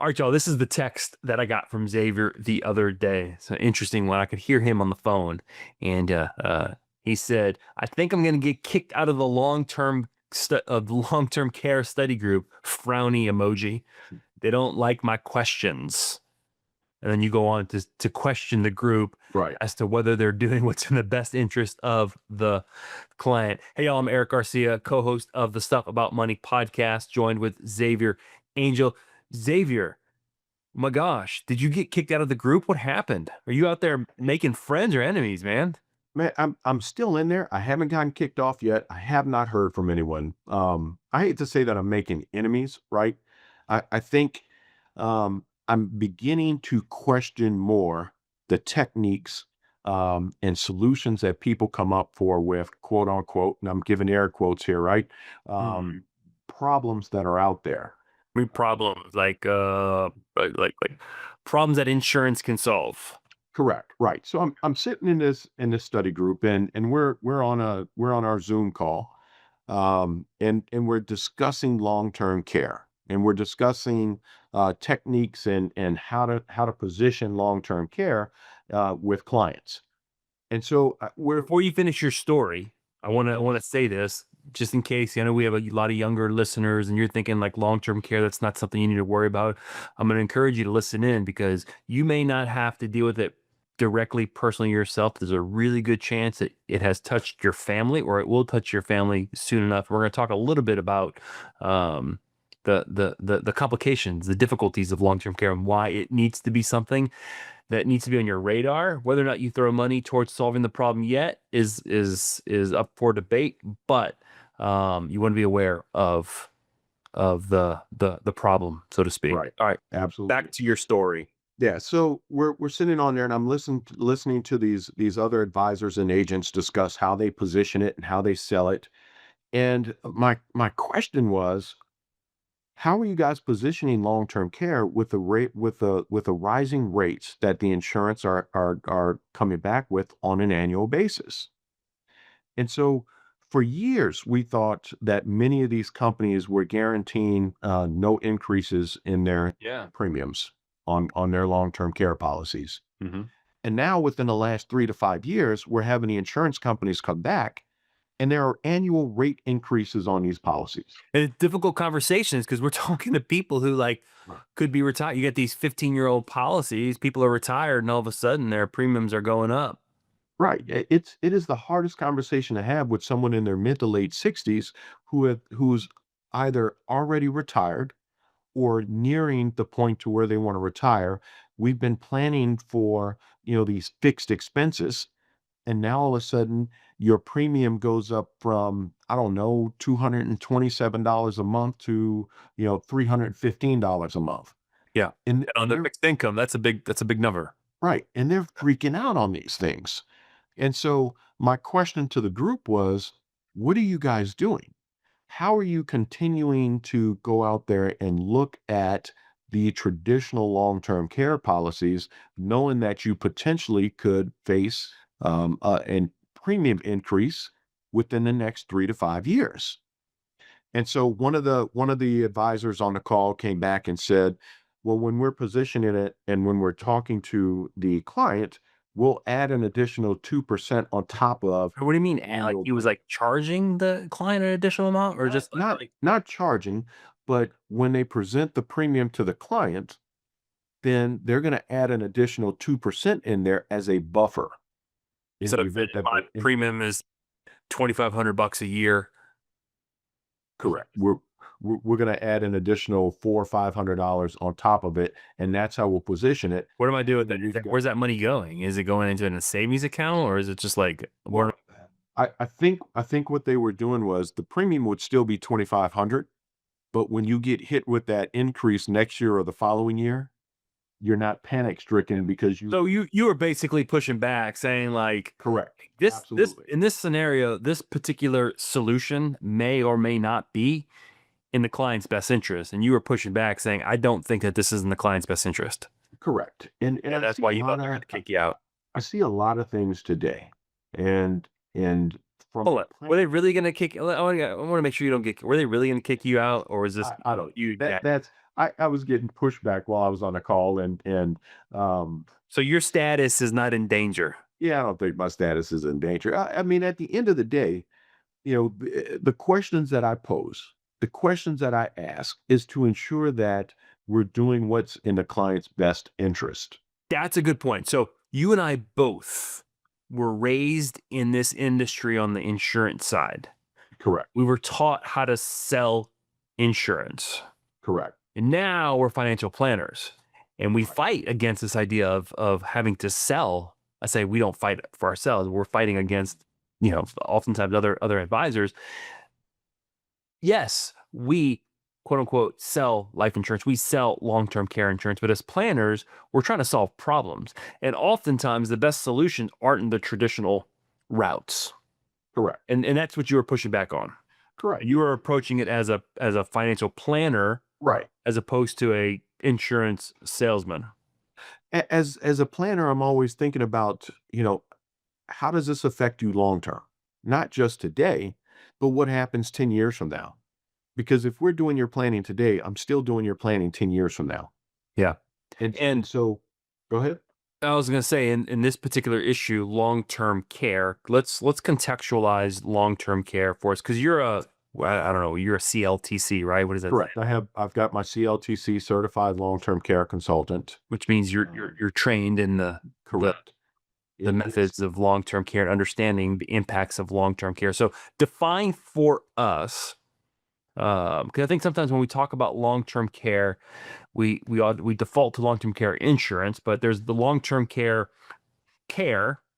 All right, y'all, this is the text that I got from Xavier the other day. It's an interesting one. I could hear him on the phone, and he said, "I think I'm going to get kicked out of the long-term care study group." Frowny emoji. They don't like my questions, and then you go on to question the group Right. as to whether they're doing what's in the best interest of the client. Hey, y'all, I'm Erik Garcia, co-host of the Stuff About Money podcast, joined with Xavier Angel. Xavier, my gosh, did you get kicked out of the group? What happened? Are you out there making friends or enemies, man? Man, I'm still in there. I haven't gotten kicked off yet. I have not heard from anyone. I hate to say that I'm making enemies, right? I think I'm beginning to question more the techniques and solutions that people come up for with quote unquote, and I'm giving air quotes here, right? Hmm. Problems that are out there. We problems like problems that insurance can solve. Correct. Right. So I'm sitting in this study group and we're on our Zoom call. And we're discussing long-term care and we're discussing techniques and how to position long-term care with clients. And so we're Before you finish your story, I want to say this just in case. I know we have a lot of younger listeners, and you're thinking like long-term care, that's not something you need to worry about. I'm going to encourage you to listen in because you may not have to deal with it directly, personally yourself. There's a really good chance that it has touched your family, or it will touch your family soon enough. We're going to talk a little bit about um, the complications, the difficulties of long-term care, and why it needs to be something that needs to be on your radar. Whether or not you throw money towards solving the problem yet is up for debate, but you want to be aware of the problem, so to speak. right. All right, Absolutely. back to your story. Yeah, so we're sitting on there and I'm listening to these other advisors and agents discuss how they position it and how they sell it. And my question was, how are you guys positioning long-term care with the rate with the rising rates that the insurance are coming back with on an annual basis? And so for years, we thought that many of these companies were guaranteeing no increases in their Yeah. premiums on their long-term care policies. Hmm. And now within the last 3 to 5 years, we're having the insurance companies come back and there are annual rate increases on these policies. And it's difficult conversations because we're talking to people who like could be retired. You get these 15-year-old policies, people are retired, and all of a sudden their premiums are going up. Right. It is the hardest conversation to have with someone in their mid to late 60s who's either already retired or nearing the point to where they want to retire. We've been planning for, these fixed expenses, and now all of a sudden your premium goes up from, I don't know, $227 a month to, $315 a month. Yeah. And And on the they're fixed income, that's a big number. right, and they're freaking out on these things. And so my question to the group was, what are you guys doing? How are you continuing to go out there and look at the traditional long-term care policies, knowing that you potentially could face an premium increase within the next 3 to 5 years? And so one of the advisors on the call came back and said, well, when we're positioning it and when we're talking to the client, we'll add an additional 2% on top of What do you mean? Like annual he was like charging the client an additional amount, or just like not charging, but when they present the premium to the client, then they're going to add an additional 2% in there as a buffer in so the if event that my premium is $2,500 a year? correct. We're going to add an additional $400 or $500 on top of it, and that's how we'll position it. What am I doing with And we've that? got Where's that money going? Is it going into a savings account, or is it just like well, I think what they were doing was the premium would still be 2,500, but when you get hit with that increase next year or the following year, you're not panic stricken because you so you were basically pushing back, saying like correct. this Absolutely. in this scenario, this particular solution may or may not be in the client's best interest, and you were pushing back, saying I don't think that this is in the client's best interest, Correct. And and I that's see why a you lot thought they're going of to kick you out. I see a lot of things today. And from Hold a on. plan Were they really gonna kick I wanna make sure you don't get were they really gonna kick you out, or is this I don't you that that that's I was getting pushback while I was on a call, um, So your status is not in danger. yeah, I don't think my status is in danger. I mean, at the end of the day, the questions that I pose, the questions that I ask is to ensure that we're doing what's in the client's best interest. That's a good point. So you and I both were raised in this industry on the insurance side. Correct. We were taught how to sell insurance. Correct. And now we're financial planners. And we Right. fight against this idea of having to sell. I say we don't fight for ourselves. We're fighting against, oftentimes other advisors. Yes, we quote unquote sell life insurance. We sell long-term care insurance, but as planners, we're trying to solve problems. And oftentimes the best solutions aren't in the traditional routes. Correct. And that's what you were pushing back on. Correct. You were approaching it as a financial planner Right. as opposed to a insurance salesman. As a planner, I'm always thinking about, how does this affect you long term? Not just today, but what happens 10 years from now? Because if we're doing your planning today, I'm still doing your planning 10 years from now. Yeah. And so go ahead. I was going to say in this particular issue, long-term care, let's contextualize long-term care for us. Cause I don't know, you're a CLTC, right? What does that say? Correct. I've got my CLTC certified long-term care consultant. Which means you're trained in the Correct. the methods of long-term care and understanding the impacts of long-term care. So define for us, because I think sometimes when we talk about long-term care, we default to long-term care insurance, but there's the long-term care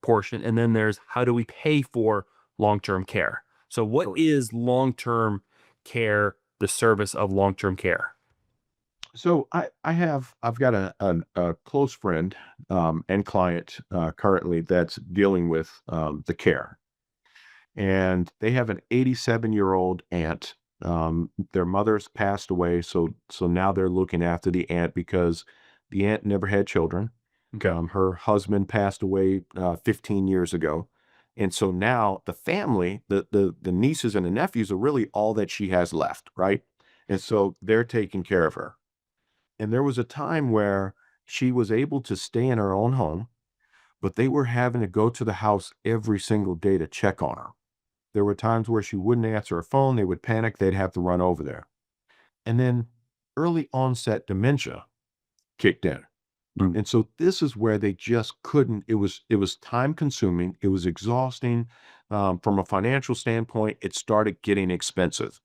portion, and then there's how do we pay for long-term care. So what Correct. is long-term care, the service of long-term care? So I've got a close friend and client currently that's dealing with the care, and they have an 87-year-old aunt. Their mother's passed away, so now they're looking after the aunt because the aunt never had children. Okay. Her husband passed away 15 years ago, and so now the family, the nieces and the nephews, are really all that she has left, right? And so they're taking care of her. And there was a time where she was able to stay in her own home, but they were having to go to the house every single day to check on her. There were times where she wouldn't answer her phone, they would panic, they'd have to run over there. And then early onset dementia kicked in. Mm. And so this is where they just couldn't. It was time consuming. It was exhausting. From a financial standpoint, it started getting expensive.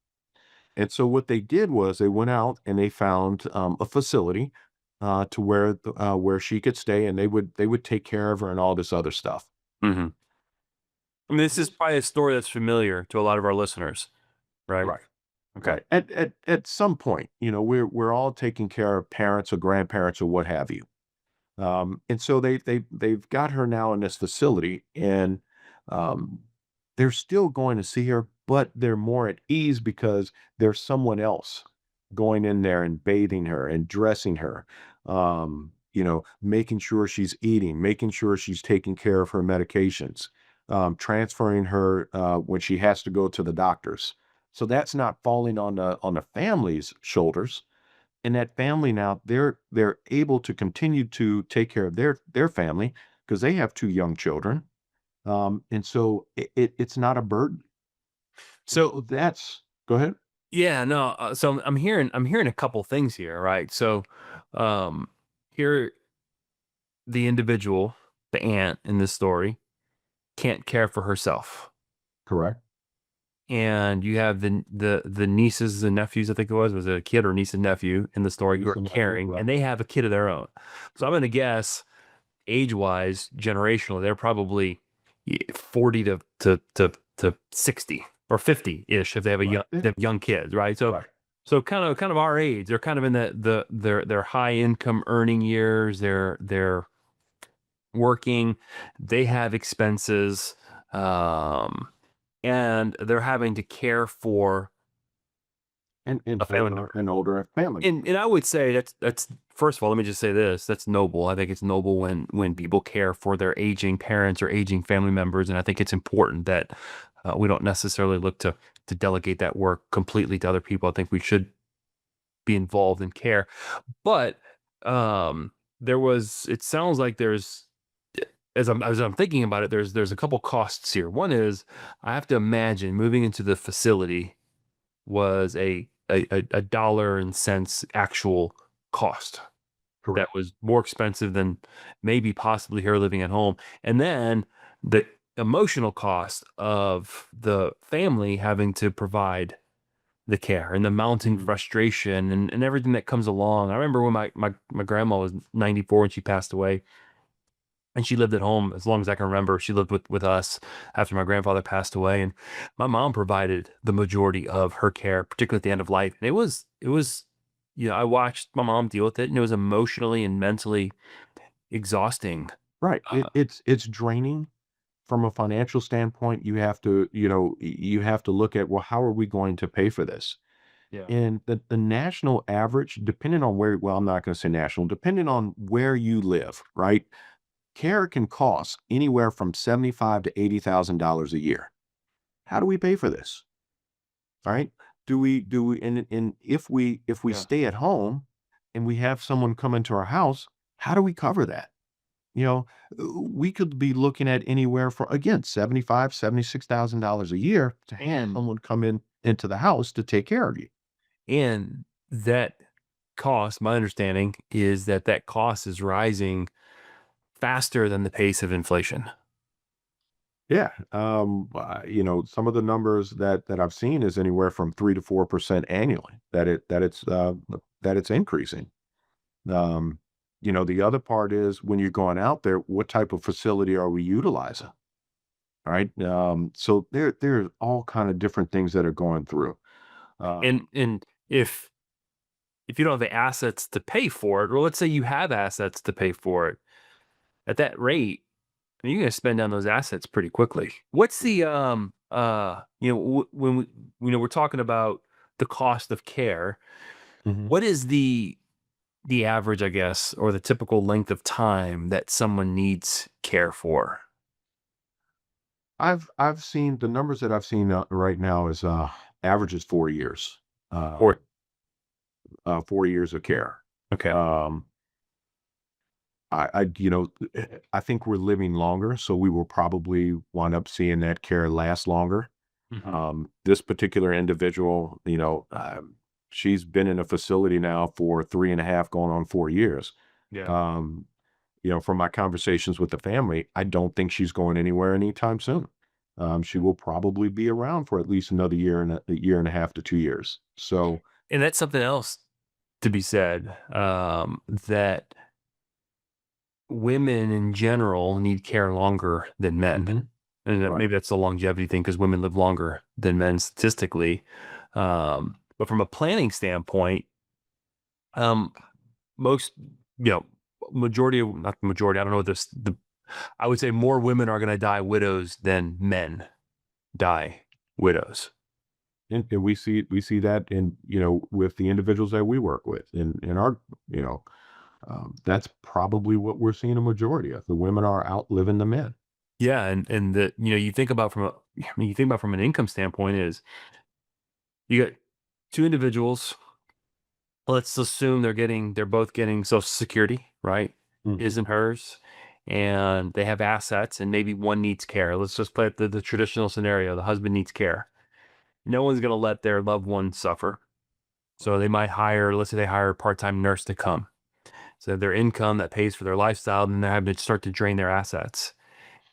And so what they did was they went out and they found a facility to where she could stay, and they would take care of her and all this other stuff. Mm-hmm. I mean, this is probably a story that's familiar to a lot of our listeners, right? Right. Okay. Right. At some point, we're all taking care of parents or grandparents or what have you. And so they've got her now in this facility, and um, they're still going to see her, but they're more at ease because there's someone else going in there and bathing her and dressing her, making sure she's eating, making sure she's taking care of her medications, transferring her when she has to go to the doctors. So that's not falling on the family's shoulders, and that family now they're able to continue to take care of their family because they have two young children, and so it's not a burden. So That's go ahead. yeah, no. So I'm hearing a couple things here, right? So, here the individual, the aunt in this story, can't care for herself, Correct. and you have the nieces and nephews. I think it was a kid or niece and nephew in the story who Niece are and nephew, caring, right. and they have a kid of their own. So I'm going to guess age wise, generationally, they're probably 40 to 60 or 50 ish if they have Right. they have young kids, right? So Right. so kind of our age. They're kind of in their high income earning years. They're working. They have expenses, um, and they're having to care for And a family member. an older family. And I would say that's first of all, let me just say this. That's noble. I think it's noble when people care for their aging parents or aging family members, and I think it's important that we don't necessarily look to delegate that work completely to other people. I think we should be involved in care. But um, it sounds like there's, as I'm thinking about it, there's a couple costs here. One is I have to imagine moving into the facility was a dollar and cents actual cost that Correct. was more expensive than maybe possibly her living at home. And then the emotional cost of the family having to provide the care and the mounting Mhm. frustration and everything that comes along. I remember when my grandma was 94 and she passed away, and she lived at home as long as I can remember. She lived with us after my grandfather passed away, and my mom provided the majority of her care, particularly at the end of life. And it was, I watched my mom deal with it, and it was emotionally and mentally exhausting. Right. Uh, It's draining from a financial standpoint. You have to, you have to look at, well, how are we going to pay for this? yeah. And the national average, depending on where, well, I'm not going to say national, depending on where you live, right? Care can cost anywhere from 75 to $80,000 a year. How do we pay for this? All right. And if we Yeah. stay at home and we have someone come into our house, how do we cover that? You know, we could be looking at anywhere from, again, 75, $76,000 a year to have And someone come into the house to take care of you. and that cost, my understanding is that cost is rising faster than the pace of inflation. Yeah. Some of the numbers that I've seen is anywhere from 3 to 4% annually that it's increasing. Um, the other part is when you're going out there, what type of facility are we utilizing? All right. So there's all kind of different things that are going through. And if you don't have the assets to pay for it, or let's say you have assets to pay for it, at that rate, you're going to spend down those assets pretty quickly. What's the when we're talking about the cost of care, Mhm. what is the average, I guess, or the typical length of time that someone needs care for? I've seen the numbers that I've seen right now is average is 4 years, Or 4 years of care. okay. Um, I think we're living longer, so we will probably wind up seeing that care last longer. Mhm. This particular individual, she's been in a facility now for 3.5, going on 4 years. Yeah. Um, from my conversations with the family, I don't think she's going anywhere anytime soon. She will probably be around for at least another year and a year and a half to 2 years. So, And that's something else to be said, that women in general need care longer than men. mhm, And right. maybe that's the longevity thing because women live longer than men statistically. But from a planning standpoint, um, most, you know, not the majority, I don't know what I would say more women are going to die widows than men die widows. And we see that in, with the individuals that we work with in our, you know, that's probably what we're seeing a majority of. The women are outliving the men. Yeah. And you think about you think about from an income standpoint is you got two individuals. Let's assume they're both getting Social Security, right? His Mhm. and hers, and they have assets, and maybe one needs care. Let's just play it the traditional scenario. The husband needs care. No one's going to let their loved one suffer. So they might let's say they hire a part-time nurse to come. So their income that pays for their lifestyle, then they're having to start to drain their assets.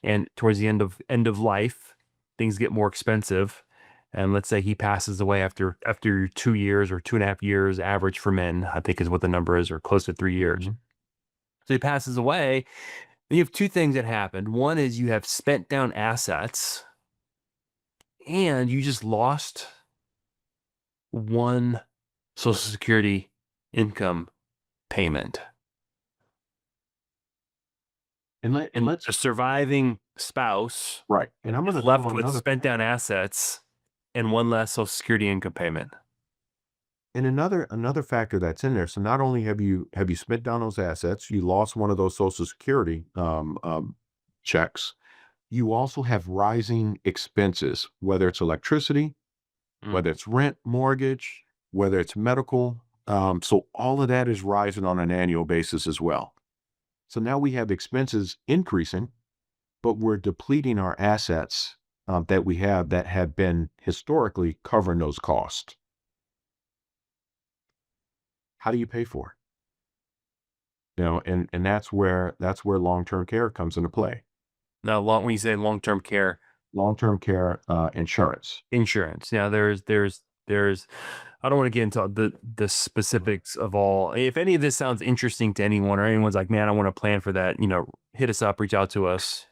And towards the end of life, things get more expensive. And let's say he passes away after 2 years or 2.5 years, average for men, I think is what the number is, or close to 3 years. Mhm. So he passes away. And you have two things that happened. One is you have spent down assets, and you just lost one Social Security income payment. And And let's the surviving spouse right. And I'm going is to throw left with another spent down assets and one less Social Security income payment. and another factor that's in there. So not only have you spent down those assets, you lost one of those Social Security checks. You also have rising expenses, whether it's electricity, Mm. whether it's rent, mortgage, whether it's medical. So all of that is rising on an annual basis as well. So now we have expenses increasing, but we're depleting our assets that we have that have been historically covering those costs. How do you pay for it? And that's where long-term care comes into play. Now, when you say long-term care Long-term care insurance. insurance, yeah, there's I don't want to get into the specifics of all. If any of this sounds interesting to anyone, or anyone's like, man, I want to plan for that, hit us up, reach out to us.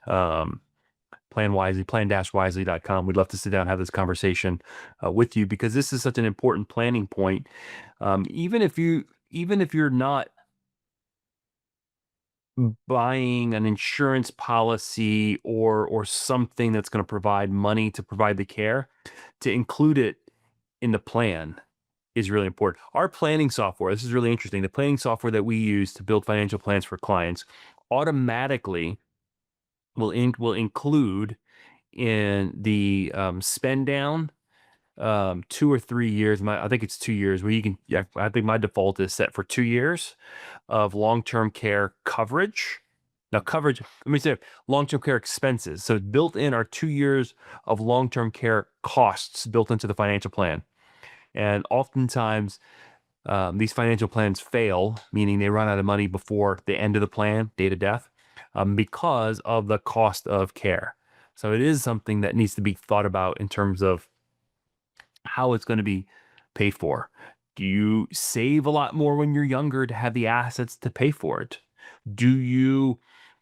Plan wisely, plan-wisely.com. We'd love to sit down and have this conversation with you, because this is such an important planning point. Even if you're not buying an insurance policy or something that's going to provide money to provide the care, to include it in the plan is really important. Our planning software, this is really interesting. The planning software that we use to build financial plans for clients automatically will include in the spend down 2 or 3 years. I think it's 2 years where you can. Yeah, I think my default is set for 2 years of long-term care coverage. Now, coverage. Let me say long-term care expenses. So built in are 2 years of long-term care costs built into the financial plan, and oftentimes these financial plans fail, meaning they run out of money before the end of the plan, date of death, because of the cost of care. So it is something that needs to be thought about in terms of how it's going to be paid for. Do you save a lot more when you're younger to have the assets to pay for it? Do you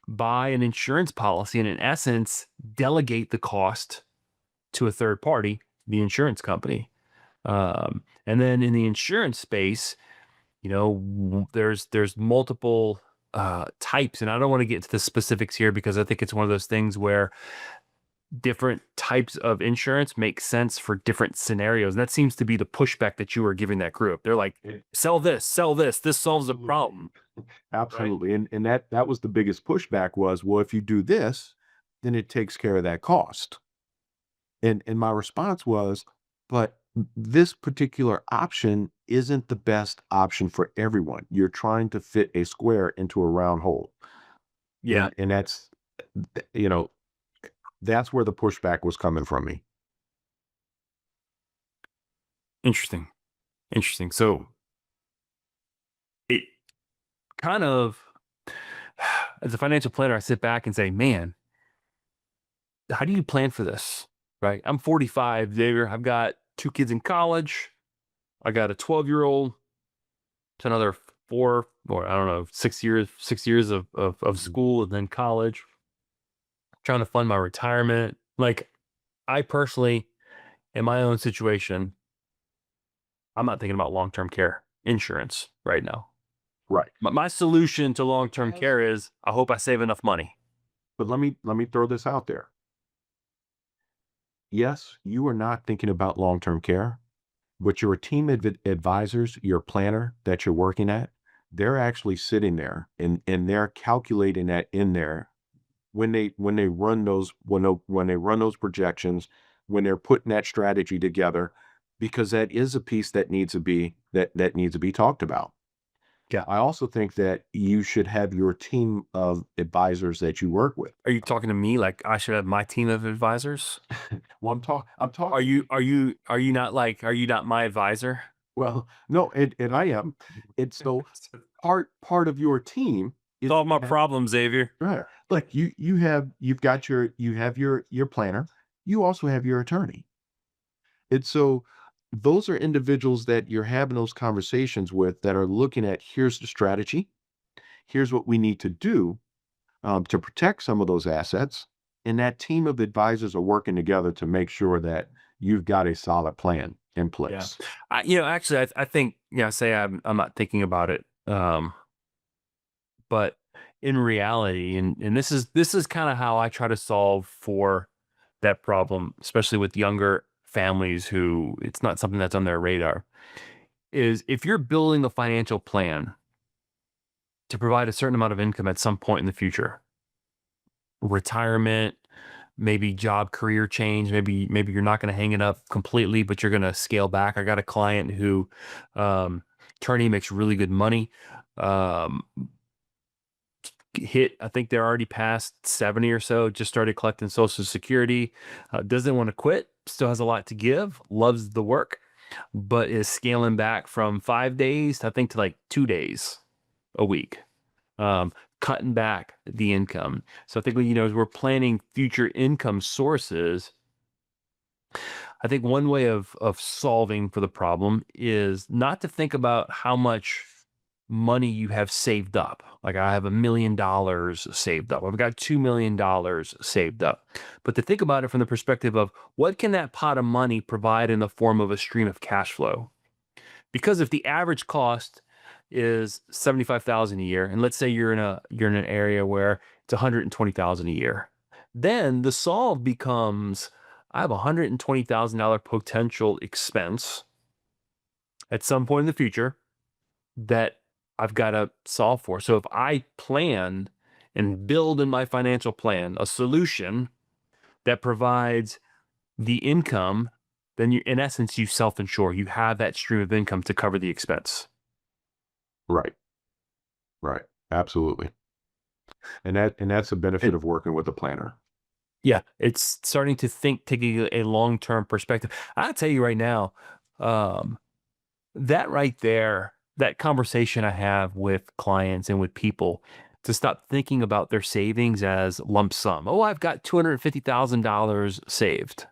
buy an insurance policy and, in essence, delegate the cost to a third party, the insurance company? And then in the insurance space, there's multiple types, and I don't want to get into the specifics here because I think it's one of those things where different types of insurance make sense for different scenarios. And that seems to be the pushback that you were giving that group. They're like, It- sell this, this solves the problem. Right. Absolutely. And that was the biggest pushback was, well, if you do this, then it takes care of that cost. And my response was, but this particular option isn't the best option for everyone. You're trying to fit a square into a round hole. Yeah. And that's you know, that's where the pushback was coming from me. Interesting. Interesting. So it kind of, as a financial planner, I sit back and say, man, how do you plan for this? Right. I'm 45, Xavier. I've got 2 kids in college. I got a 12-year-old to another 4, or I don't know, 6 years of Mhm. school and then college, trying to fund my retirement. Like, I personally, in my own situation, I'm not thinking about long-term care insurance right now. Right. My solution to long-term Yes. care is I hope I save enough money. But let me throw this out there. Yes, you are not thinking about long-term care, but your team advisors, your planner that you're working at, they're actually sitting there and they're calculating that in there when they run those projections, when they're putting that strategy together, because that is a piece that needs to be talked about. Yeah. I also think that you should have your team of advisors that you work with. Are you talking to me like I should have my team of advisors? Well, I'm Are talking. you are you are you not like are you not my advisor? Well, no, and I am. It's so part of your team is Solve my to have. problem, Xavier. Right. Like you've got your planner. You also have your attorney. And so those are individuals that you're having those conversations with that are looking at, here's the strategy, here's what we need to do to protect some of those assets. And that team of advisors are working together to make sure that you've got a solid plan in Yeah. place. Actually, I think, say I'm not thinking about it. But in reality, and this is kind of how I try to solve for that problem, especially with younger families who it's not something that's on their radar, is if you're building a financial plan to provide a certain amount of income at some point in the future, retirement, maybe job career change, maybe you're not going to hang it up completely, but you're going to scale back. I got a client who Attorney makes really good money. Um, I think they're already past 70 or so, just started collecting Social Security, doesn't want to quit, still has a lot to give, loves the work, but is scaling back from 5 days, I think, to like 2 days a week, cutting back the income. So I think, as we're planning future income sources, I think one way of solving for the problem is not to think about how much money you have saved up. Like, I have $1 million saved up. I've got $2 million saved up. But to think about it from the perspective of what can that pot of money provide in the form of a stream of cash flow? Because if the average cost is 75,000 a year, and let's say you're in an area where it's 120,000 a year, then the solve becomes, I have $120,000 potential expense at some point in the future that I've got to solve for. So if I plan and build in my financial plan a solution that provides the income, then in essence, you self-insure. You have that stream of income to cover the expense. Right. Right. Absolutely. And that's a benefit of working with a planner. Yeah, it's starting to taking a long-term perspective. I'll tell you right now, um, that right there, that conversation I have with clients and with people, to stop thinking about their savings as lump sum. Oh, I've got $250,000 saved.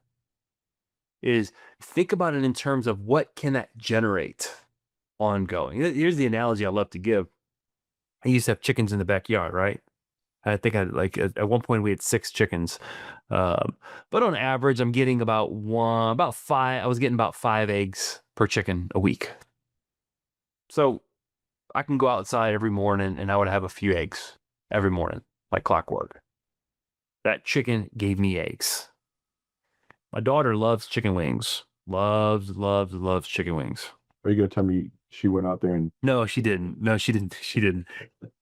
Is think about it in terms of what can that generate ongoing. Here's the analogy I love to give. I used to have chickens in the backyard, right? I think at one point we had 6 chickens. But on average, I'm getting about five. I was getting about 5 eggs per chicken a week. So I can go outside every morning and I would have a few eggs every morning, like clockwork. That chicken gave me eggs. My daughter loves chicken wings. Loves chicken wings. Are you going to tell me she went out there and No, she didn't. No, she didn't. She didn't.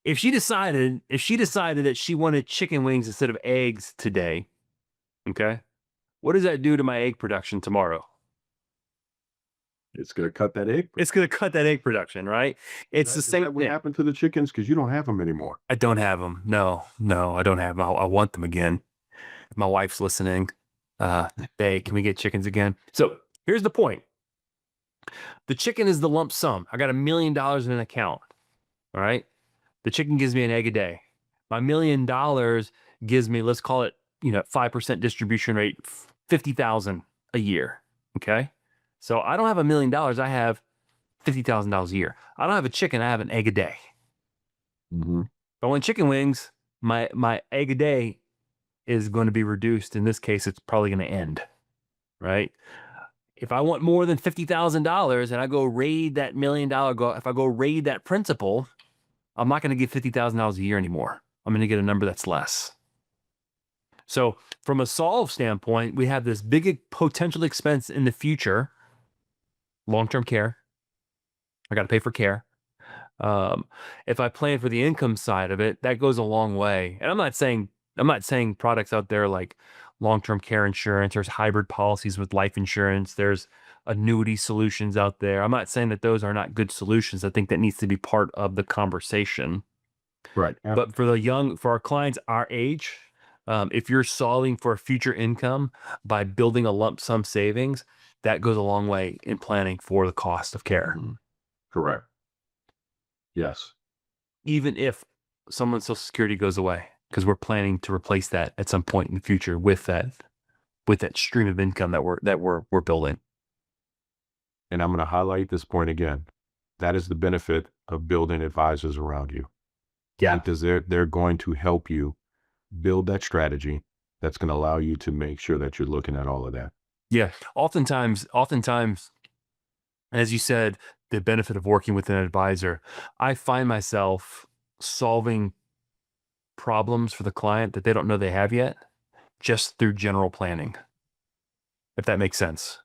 If she decided that she wanted chicken wings instead of eggs today, okay, what does that do to my egg production tomorrow? it's going to cut that egg? It's going to cut that egg production, right? It's the Is same that what thing. happened to the chickens? Because you don't have them anymore. I don't have them. No, I don't have them. I want them again. If my wife's listening, hey, can we get chickens again? So here's the point. The chicken is the lump sum. I got $1 million in an account. All right. The chicken gives me an egg a day. My $1 million gives me, let's call it, 5% distribution rate, 50,000 a year. Okay. So I don't have $1 million. I have $50,000 a year. I don't have a chicken. I have an egg a day. Mm-hmm. But when chicken wings, my egg a day is going to be reduced. In this case, it's probably going to end. Right. If I want more than $50,000 and I go raid that $1 million, if I go raid that principal, I'm not going to get $50,000 a year anymore. I'm going to get a number that's less. So from a solve standpoint, we have this big potential expense in the future, long-term care. I got to pay for care. If I plan for the income side of it, that goes a long way. And I'm not saying products out there like long-term care insurance. There's hybrid policies with life insurance. There's annuity solutions out there. I'm not saying that those are not good solutions. I think that needs to be part of the conversation. Right. But for our clients our age, if you're solving for a future income by building a lump sum savings, that goes a long way in planning for the cost of care. Mhm. Correct. Yes. Even if someone's Social Security goes away, because we're planning to replace that at some point in the future with that stream of income that we're building. And I'm going to highlight this point again. That is the benefit of building advisors around you. Yeah. Because they're going to help you build that strategy that's going to allow you to make sure that you're looking at all of that. Yeah. Oftentimes, as you said, the benefit of working with an advisor, I find myself solving problems for the client that they don't know they have yet, just through general planning, if that makes sense.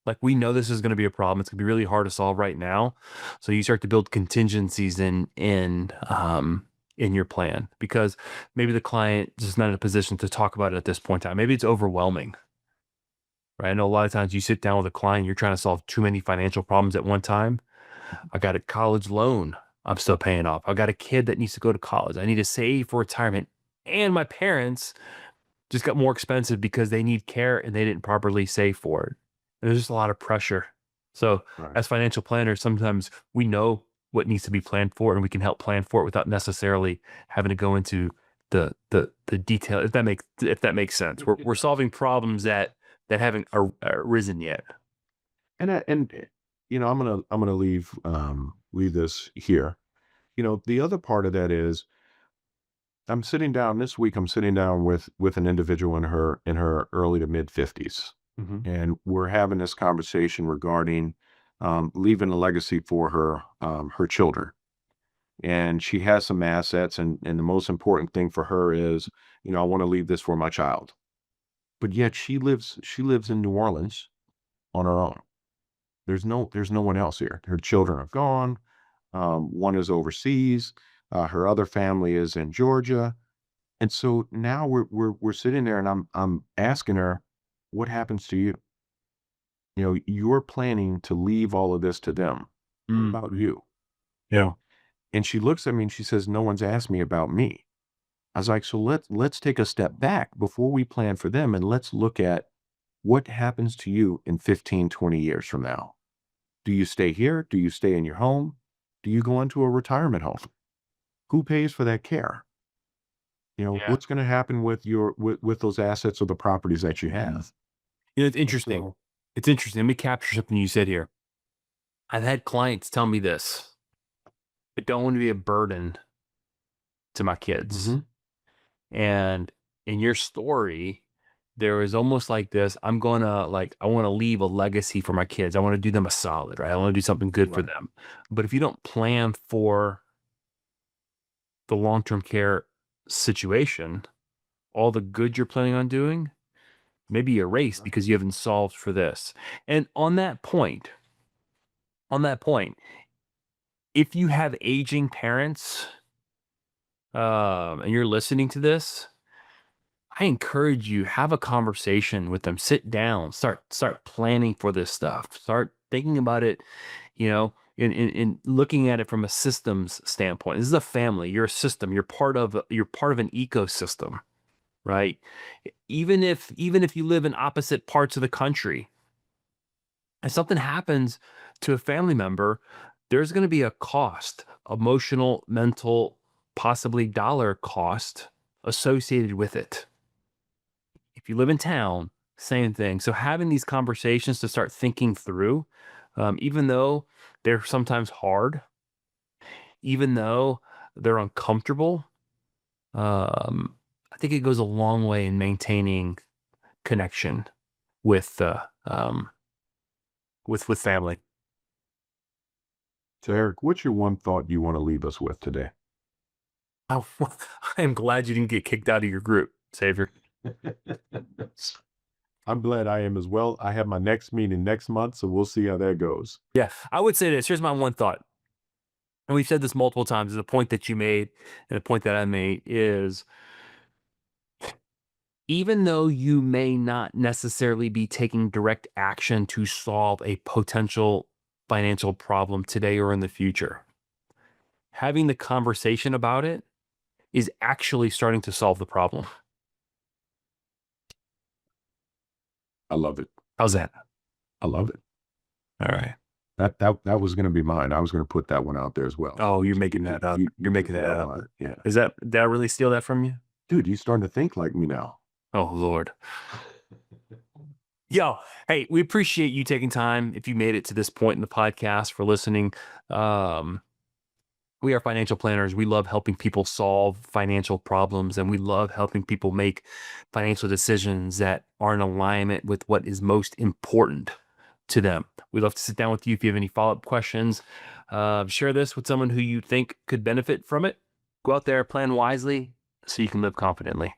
Like, we know this is going to be a problem. It's going to be really hard to solve right now. So you start to build contingencies in your plan, because maybe the client is just not in a position to talk about it at this point in time. Maybe it's overwhelming. Right? I know a lot of times you sit down with a client, you're trying to solve too many financial problems at one time. I got a college loan I'm still paying off. I got a kid that needs to go to college. I need to save for retirement. And my parents just got more expensive because they need care and they didn't properly save for it. And there's just a lot of pressure. So Right. as financial planners, sometimes we know what needs to be planned for and we can help plan for it without necessarily having to go into the detail, if that makes sense. We're solving problems that haven't arisen yet. And I'm gonna leave this here. The other part of that is I'm sitting down this week. I'm sitting down with an individual in her early to mid 50s, Hmm. and we're having this conversation regarding leaving a legacy for her children. And she has some assets, and the most important thing for her is, I want to leave this for my child. But yet she lives in New Orleans on her own. There's no one else here. Her children are gone. One is overseas. Her other family is in Georgia. And so now we're sitting there, and I'm asking her, what happens to you? You're planning to leave all of this to them. What Mm, about you? yeah. And she looks at me and she says, no one's asked me about me. I was like, so let's take a step back before we plan for them, and let's look at what happens to you in 15, 20 years from now. Do you stay here? Do you stay in your home? Do you go into a retirement home? Who pays for that care? Yeah. What's going to happen with those assets or the properties that you have? It's And interesting. so, It's interesting. Let me capture something you said here. I've had clients tell me this. I don't want to be a burden to my kids. hmm And in your story, there was almost like this. I want to leave a legacy for my kids. I want to do them a solid, right? I want to do something good for right, them. But if you don't plan for the long-term care situation, all the good you're planning on doing, maybe erased because you haven't solved for this. And on that point, if you have aging parents, and you're listening to this, I encourage you, have a conversation with them. Sit down, start planning for this stuff. Start thinking about it, in looking at it from a systems standpoint. This is a family. You're a system. You're part of an ecosystem, right? Even if you live in opposite parts of the country, if something happens to a family member, there's going to be a cost, emotional, mental, possibly dollar cost associated with it. If you live in town, same thing. So having these conversations to start thinking through, even though they're sometimes hard, even though they're uncomfortable, I think it goes a long way in maintaining connection with with family. so Eric, what's your one thought you want to leave us with today? Oh, I am glad you didn't get kicked out of your group, Xavier. I'm glad I am as well. I have my next meeting next month, so we'll see how that goes. Yeah, I would say this. Here's my one thought, and we've said this multiple times. The point that you made and the point that I made is, even though you may not necessarily be taking direct action to solve a potential financial problem today or in the future, having the conversation about it is actually starting to solve the problem. I love it. How's that? I love it. All right. That was gonna be mine. I was gonna put that one out there as well. Oh, you're You making just that up. you You're just making that nailed up. on it. Yeah. Did I really steal that from you? Dude, you starting to think like me now. Oh, Lord. Yo, hey, we appreciate you taking time. If you made it to this point in the podcast, for listening. Um, we are financial planners. We love helping people solve financial problems, and we love helping people make financial decisions that are in alignment with what is most important to them. We'd love to sit down with you if you have any follow-up questions. Share this with someone who you think could benefit from it. Go out there, plan wisely so you can live confidently.